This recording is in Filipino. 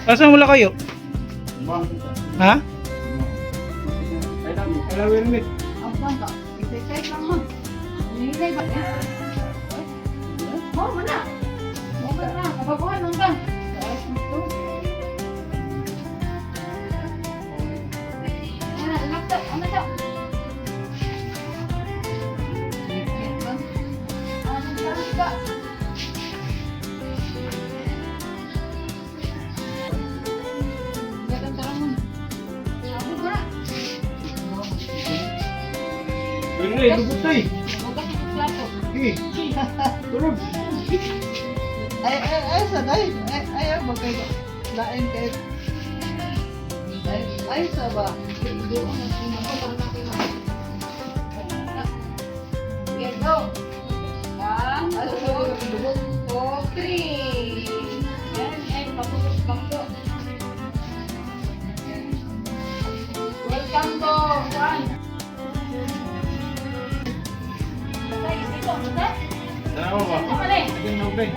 Asan mula kayo? Ha? Kailangan helmet. Ini lubut tay. Turun. Ay, sanay. Ay, magkayo. Lain kayo. Ay, saba. Here go. 1, 2, 3. Yan, bangko. Welcome to Juan. Dito. Tama ba? Mali. Naging nobay.